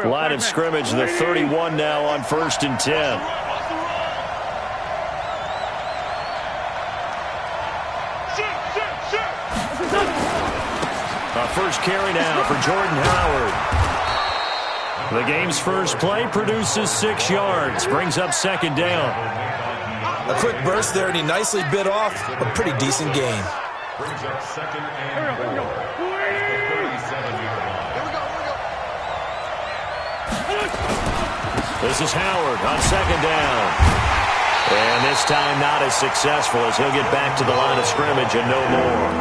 Line of scrimmage, the 31 now on 1st and 10. First carry now for Jordan Howard. The game's first play produces 6 yards, brings up 2nd down. A quick burst there, and he nicely bit off a pretty decent gain. Brings up 2nd and 4. This is Howard on 2nd down. And this time not as successful as he'll get back to the line of scrimmage and no more.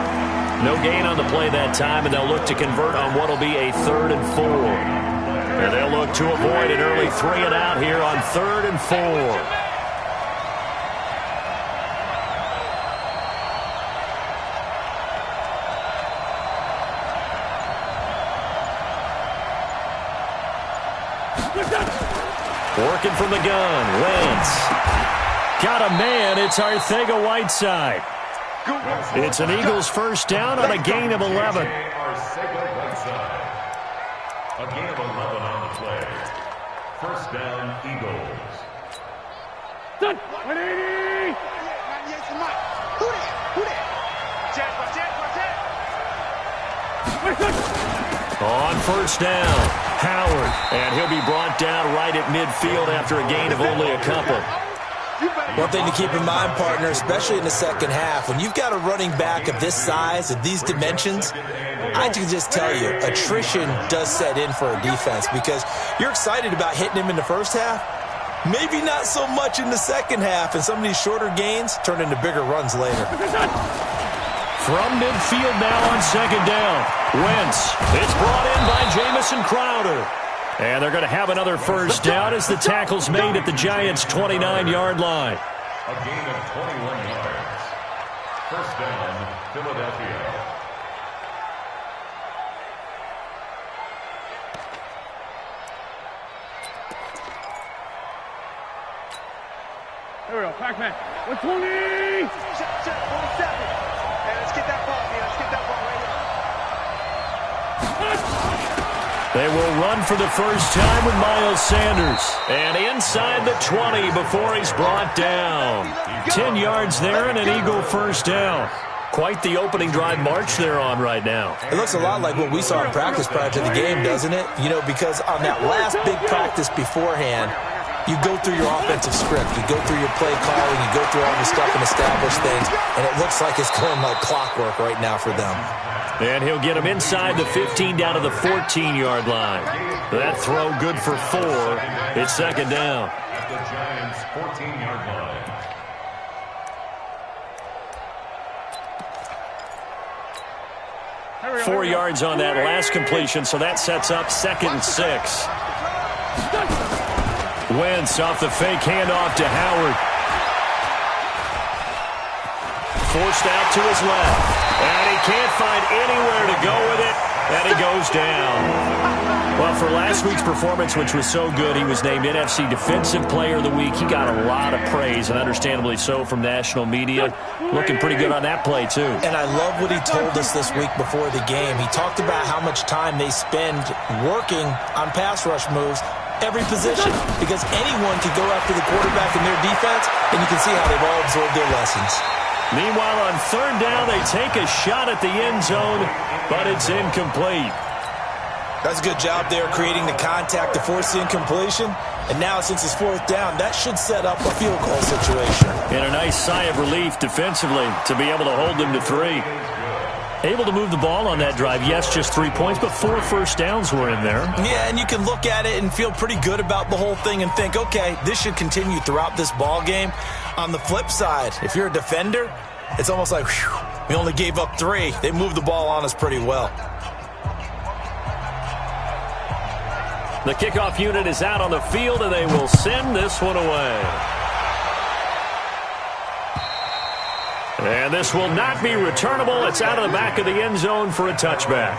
No gain on the play that time, and they'll look to convert on what will be a 3rd and 4. And they'll look to avoid an early 3 and out here on 3rd and 4. Working from the gun, Wentz. Got a man, it's Arcega-Whiteside. It's an Eagles first down on a gain of 11. A gain of 11 on the play. First down, Eagles. On first down, Howard. And he'll be brought down right at midfield after a gain of only a couple. One thing to keep in mind, partner, especially in the second half, when you've got a running back of this size, of these dimensions, I can just tell you, attrition does set in for a defense because you're excited about hitting him in the first half, maybe not so much in the second half, and some of these shorter gains turn into bigger runs later. From midfield now on 2nd down, Wentz. It's brought in by Jamison Crowder. And they're going to have another first down as the tackle's made at the Giants' 29-yard line. A gain of 21 yards. First down, Philadelphia. There we go, Pac-Man. 120! 47. Hey, let's get that ball, man. Let's get that ball right here. They will run for the first time with Miles Sanders. And inside the 20 before he's brought down. 10 yards there and an Eagle first down. Quite the opening drive march they're on right now. It looks a lot like what we saw in practice prior to the game, doesn't it? You know, because on that last big practice beforehand, you go through your offensive script. You go through your play calling. You go through all the stuff and establish things. And it looks like it's going like clockwork right now for them. And he'll get him inside the 15 down to the 14-yard line. That throw good for 4. It's 2nd down. At the Giants' 14-yard line. 4 yards on that last completion, so that sets up 2nd and 6. Wentz off the fake handoff to Howard. Forced out to his left. And he can't find anywhere to go with it. And he goes down. Well, for last week's performance, which was so good, he was named NFC Defensive Player of the Week. He got a lot of praise, and understandably so, from national media. Looking pretty good on that play, too. And I love what he told us this week before the game. He talked about how much time they spend working on pass rush moves, every position, because anyone can go after the quarterback in their defense, and you can see how they've all absorbed their lessons. Meanwhile, on 3rd down, they take a shot at the end zone, but it's incomplete. That's a good job there, creating the contact to force the incompletion. And now, since it's 4th down, that should set up a field goal situation. And a nice sigh of relief defensively to be able to hold them to 3. Able to move the ball on that drive. Yes, just 3 points, but 4 first downs were in there. Yeah, and you can look at it and feel pretty good about the whole thing and think, okay, this should continue throughout this ball game. On the flip side, if you're a defender, it's almost like, whew, we only gave up 3. They moved the ball on us pretty well. The kickoff unit is out on the field, and they will send this one away. And this will not be returnable. It's out of the back of the end zone for a touchback.